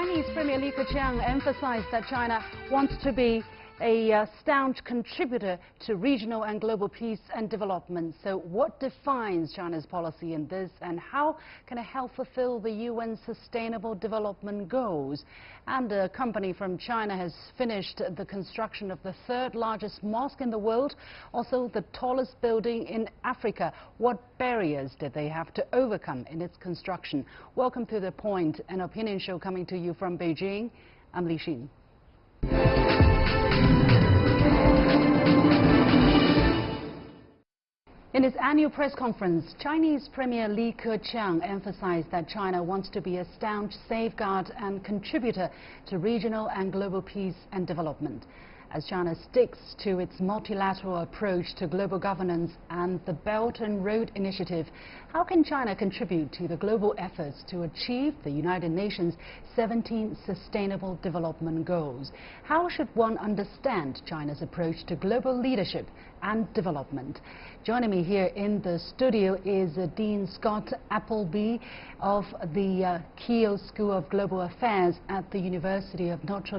Chinese Premier Li Keqiang emphasized that China wants to be a staunch contributor to regional and global peace and development. So what defines China's policy in this, and how can it help fulfill the UN Sustainable Development Goals? And a company from China has finished the construction of the third largest mosque in the world, also the tallest building in Africa. What barriers did they have to overcome in its construction? Welcome to The Point, an opinion show coming to you from Beijing. I'm Li Xin. In his annual press conference, Chinese Premier Li Keqiang emphasized that China wants to be a staunch safeguard and contributor to regional and global peace and development. As China sticks to its multilateral approach to global governance and the Belt and Road Initiative, how can China contribute to the global efforts to achieve the United Nations 17 Sustainable Development Goals? How should one understand China's approach to global leadership and development? Joining me here in the studio is Dean Scott Appleby of the Keough School of Global Affairs at the University of Notre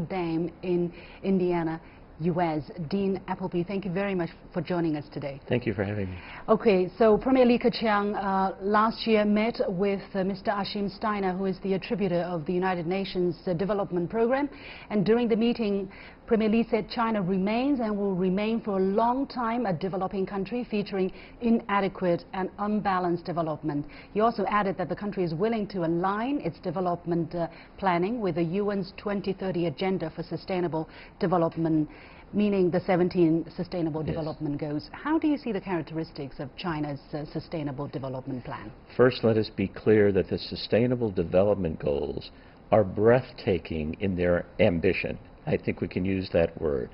in Indiana, US. Dean Appleby, thank you very much for joining us today. Thank you for having me. Okay, so Premier Li Keqiang last year met with Mr. Ashim Steiner, who is the attributor of the United Nations Development Program. And during the meeting, Premier Li said China remains and will remain for a long time a developing country featuring inadequate and unbalanced development. He also added that the country is willing to align its development planning with the UN's 2030 Agenda for Sustainable Development, meaning the 17 Sustainable Development Goals. How do you see the characteristics of China's Sustainable Development Plan? First, let us be clear that the Sustainable Development Goals are breathtaking in their ambition. I think we can use that word.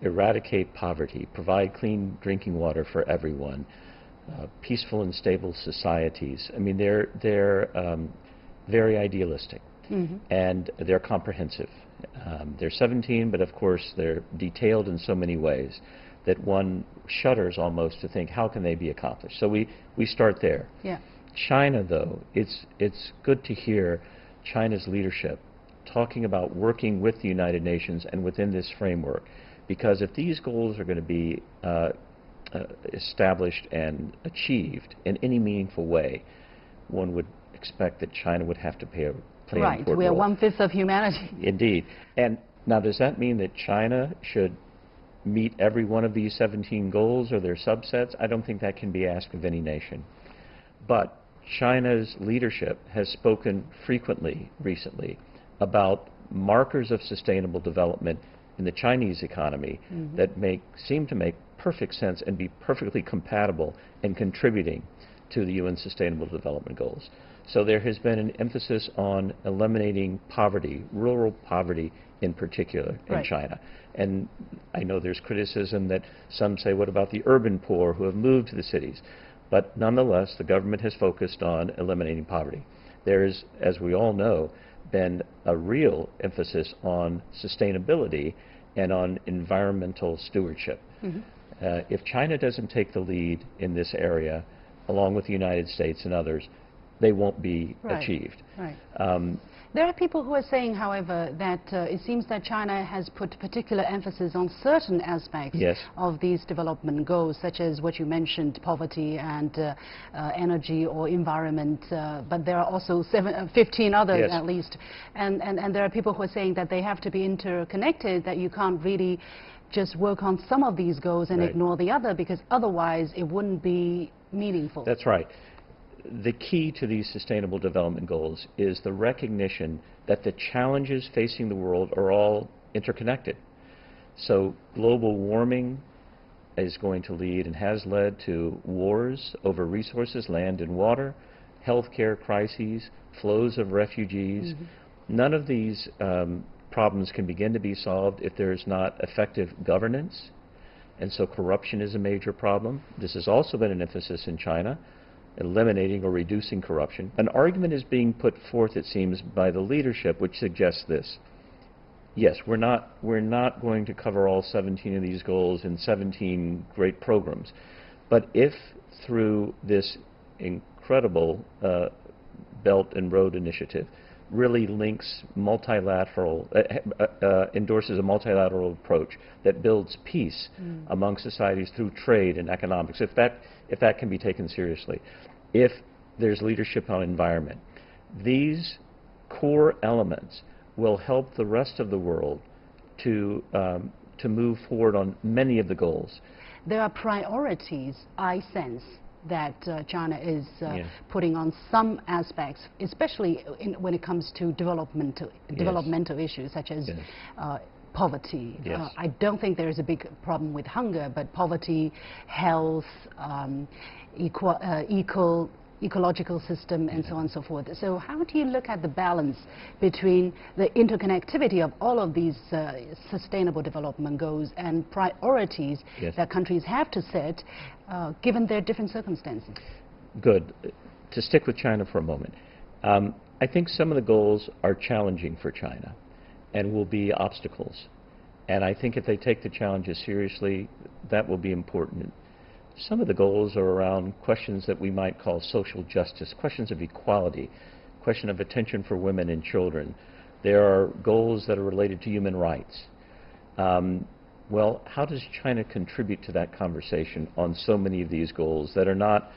Eradicate poverty, provide clean drinking water for everyone, peaceful and stable societies. I mean, they're very idealistic, and they're comprehensive. They're 17, but of course they're detailed in so many ways that one shudders almost to think, how can they be accomplished? So we start there. Yeah. China, though, it's good to hear China's leadership talking about working with the United Nations and within this framework, because if these goals are going to be established and achieved in any meaningful way, one would expect that China would have to play an important role. We are 1/5 of humanity. Indeed. And now, does that mean that China should meet every one of these 17 goals or their subsets? I don't think that can be asked of any nation. But China's leadership has spoken frequently recently about markers of sustainable development in the Chinese economy that seem to make perfect sense and be perfectly compatible in contributing to the UN Sustainable Development Goals. So there has been an emphasis on eliminating poverty, rural poverty in particular, in China. And I know there's criticism that some say, what about the urban poor who have moved to the cities? But nonetheless, the government has focused on eliminating poverty. There is, as we all know, been a real emphasis on sustainability and on environmental stewardship. If China doesn't take the lead in this area, along with the United States and others, they won't be achieved. There are people who are saying, however, that it seems that China has put particular emphasis on certain aspects of these development goals, such as what you mentioned, poverty and energy or environment, but there are also 15 others at least. And there are people who are saying that they have to be interconnected, that you can't really just work on some of these goals and ignore the other, because otherwise it wouldn't be meaningful. That's right. The key to these Sustainable Development Goals is the recognition that the challenges facing the world are all interconnected. So global warming is going to lead and has led to wars over resources, land and water, healthcare crises, flows of refugees. None of these problems can begin to be solved if there is not effective governance, and so corruption is a major problem. This has also been an emphasis in China, eliminating or reducing corruption. An argument is being put forth, it seems, by the leadership, which suggests this. Yes, we're not going to cover all 17 of these goals in 17 great programs, but if through this incredible Belt and Road Initiative, really links multilateral, endorses a multilateral approach that builds peace among societies through trade and economics, if that can be taken seriously, if there's leadership on environment, these core elements will help the rest of the world to move forward on many of the goals. There are priorities, I sense, that China is putting on some aspects, especially when it comes to developmental issues such as poverty. I don't think there is a big problem with hunger, but poverty, health, ecological system, and so on and so forth. So how do you look at the balance between the interconnectivity of all of these sustainable development goals and priorities that countries have to set given their different circumstances? Good. To stick with China for a moment, I think some of the goals are challenging for China and will be obstacles. And I think if they take the challenges seriously, that will be important. Some of the goals are around questions that we might call social justice, questions of equality, question of attention for women and children. There are goals that are related to human rights. Well, how does China contribute to that conversation on so many of these goals that are not,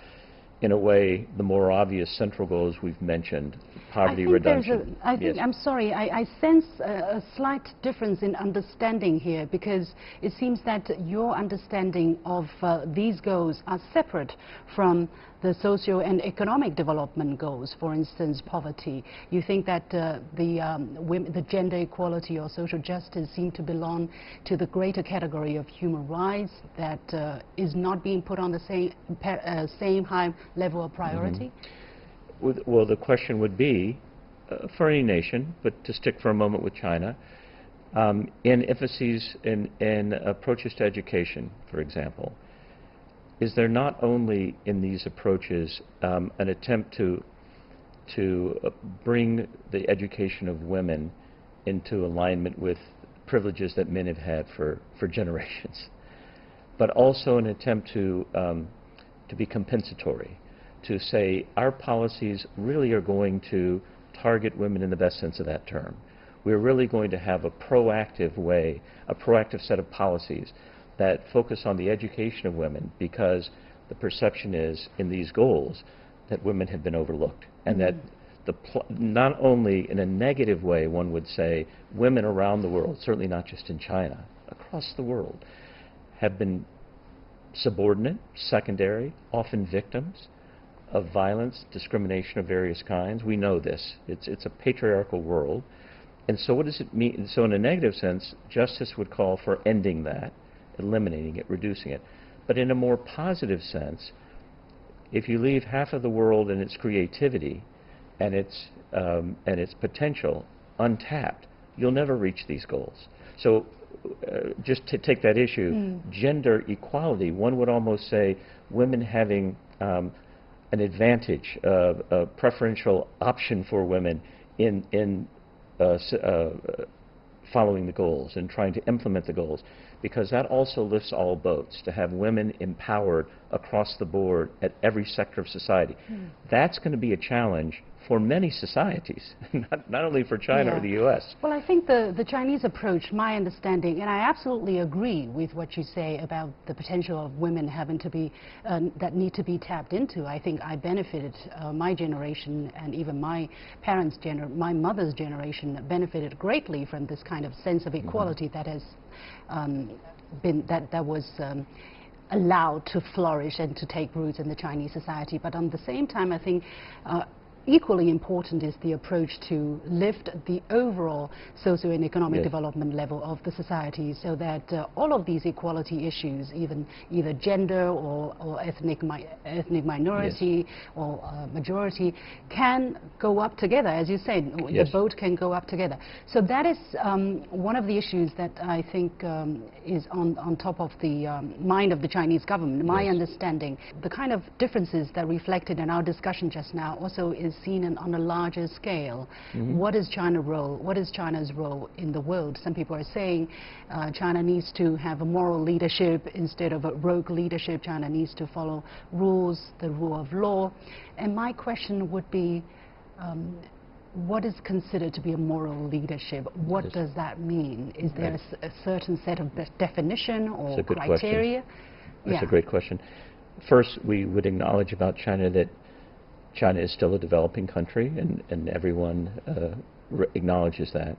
in a way, the more obvious central goals we've mentioned, poverty reduction? I'm sorry, I sense a slight difference in understanding here, because it seems that your understanding of these goals are separate from the socio and economic development goals, for instance, poverty. You think that the gender equality or social justice seem to belong to the greater category of human rights that is not being put on the same high level of priority? Well, the question would be, for any nation, but to stick for a moment with China, in emphases in approaches to education, for example, is there not only in these approaches an attempt to bring the education of women into alignment with privileges that men have had for generations, but also an attempt to be compensatory, to say our policies really are going to target women in the best sense of that term. We're really going to have a proactive way, a proactive set of policies that focus on the education of women, because the perception is in these goals that women have been overlooked, and that not only in a negative way, one would say, women around the world, certainly not just in China, across the world, have been subordinate, secondary, often victims of violence, discrimination of various kinds. We know this. It's a patriarchal world. And so what does it mean? So in a negative sense, justice would call for ending that, eliminating it, reducing it. But in a more positive sense, if you leave half of the world and its creativity and its potential untapped, you'll never reach these goals. So just to take that issue, gender equality, one would almost say women having an advantage, a preferential option for women in following the goals and trying to implement the goals, because that also lifts all boats, to have women empowered across the board at every sector of society. That's going to be a challenge for many societies, not only for China or the U.S. Well, I think the Chinese approach, my understanding, and I absolutely agree with what you say about the potential of women having to be, that need to be tapped into. I think I benefited, my generation and even my parents' my mother's generation benefited greatly from this kind of sense of equality that has that was allowed to flourish and to take roots in the Chinese society. But at the same time, I think equally important is the approach to lift the overall socio and economic development level of the society, so that all of these equality issues, even either gender or ethnic minority or majority, can go up together. As you said, the boat can go up together. So that is one of the issues that I think is on top of the mind of the Chinese government. My understanding, the kind of differences that reflected in our discussion just now also is seen on a larger scale. What is China's role? What is China's role in the world? Some people are saying China needs to have a moral leadership instead of a rogue leadership. China needs to follow rules, the rule of law. And my question would be, what is considered to be a moral leadership? What does that mean? Is there a certain set of definition or criteria? That's a great question. First, we would acknowledge about China that China is still a developing country, and everyone acknowledges that.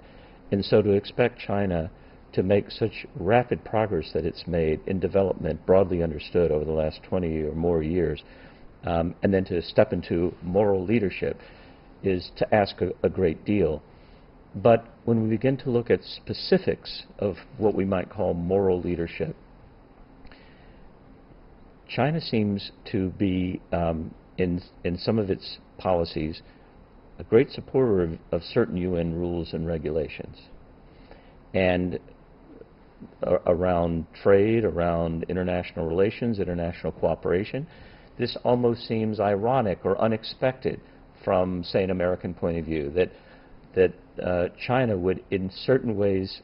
And so to expect China to make such rapid progress that it's made in development, broadly understood over the last 20 or more years, and then to step into moral leadership is to ask a great deal. But when we begin to look at specifics of what we might call moral leadership, China seems to be, in some of its policies, a great supporter of certain UN rules and regulations. And around trade, around international relations, international cooperation, this almost seems ironic or unexpected from, say, an American point of view, that China would, in certain ways,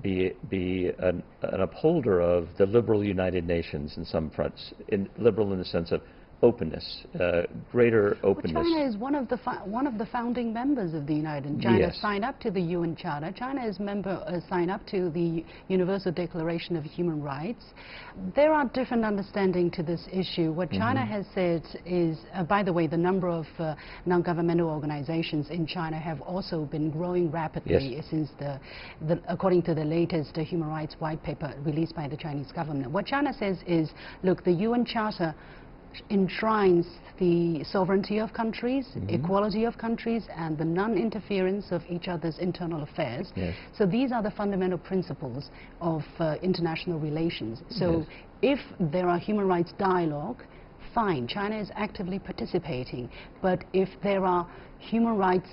be an upholder of the liberal United Nations in some fronts, liberal in the sense of openness, greater openness. Well, China is one of the founding members of the United Nations. China signed up to the UN Charter. China is signed up to the Universal Declaration of Human Rights. There are different understandings to this issue. What China has said is, by the way, the number of non-governmental organizations in China have also been growing rapidly since according to the latest Human Rights White Paper released by the Chinese government. What China says is, look, the UN Charter enshrines the sovereignty of countries, equality of countries, and the non-interference of each other's internal affairs. So these are the fundamental principles of international relations. So if there are human rights dialogue, fine, China is actively participating. But if there are human rights,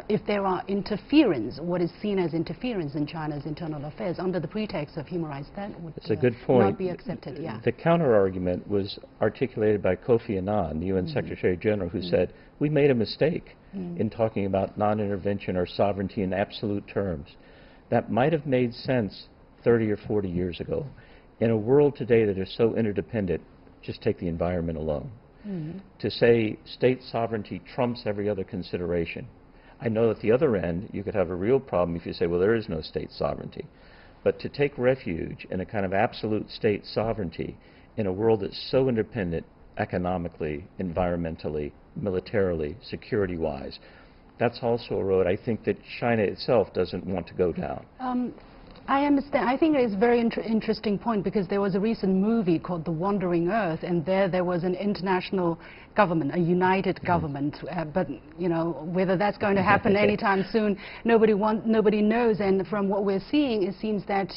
if there are interference, what is seen as interference in China's internal affairs under the pretext of human rights, that would not be accepted. The counter-argument was articulated by Kofi Annan, the UN Secretary General, who said, we made a mistake in talking about non-intervention or sovereignty in absolute terms. That might have made sense 30 or 40 years ago. In a world today that is so interdependent, just take the environment alone. To say state sovereignty trumps every other consideration. I know at the other end you could have a real problem if you say, well, there is no state sovereignty. But to take refuge in a kind of absolute state sovereignty in a world that's so independent economically, environmentally, militarily, security-wise, that's also a road I think that China itself doesn't want to go down. I understand. I think it's a very interesting point, because there was a recent movie called The Wandering Earth, and there was an international government, a united government. But you know, whether that's going to happen anytime soon, nobody knows. And from what we're seeing, it seems that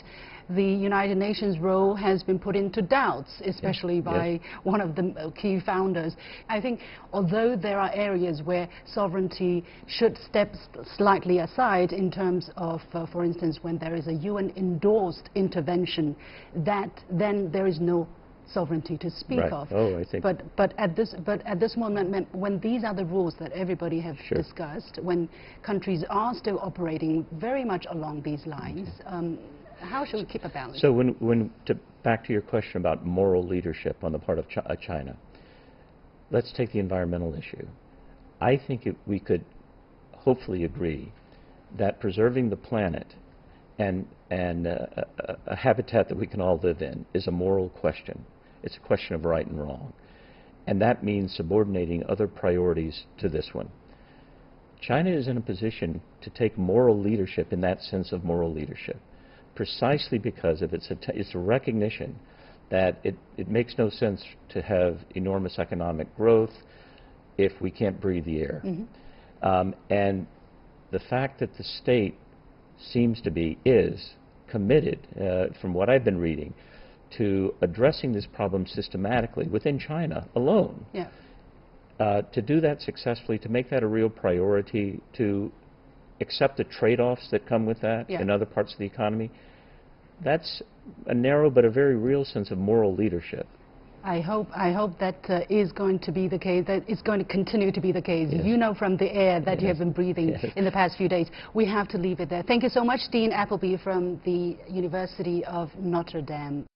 the United Nations role has been put into doubts, especially by one of the key founders. I think although there are areas where sovereignty should step slightly aside in terms of, for instance, when there is a UN-endorsed intervention, that then there is no sovereignty to speak of. But at this moment, when these are the rules that everybody have discussed, when countries are still operating very much along these lines, how should we keep a balance? So back to your question about moral leadership on the part of China, let's take the environmental issue. I think we could hopefully agree that preserving the planet and a habitat that we can all live in is a moral question. It's a question of right and wrong. And that means subordinating other priorities to this one. China is in a position to take moral leadership in that sense of moral leadership, precisely because of its a recognition that it makes no sense to have enormous economic growth if we can't breathe the air. And the fact that the state seems to is committed, from what I've been reading, to addressing this problem systematically within China alone. To do that successfully, to make that a real priority, to accept the trade-offs that come with that in other parts of the economy, that's a narrow but a very real sense of moral leadership. I hope that is going to be the case, that it's going to continue to be the case. You know from the air that you have been breathing in the past few days. We have to leave it there. Thank you so much, Dean Appleby from the University of Notre Dame.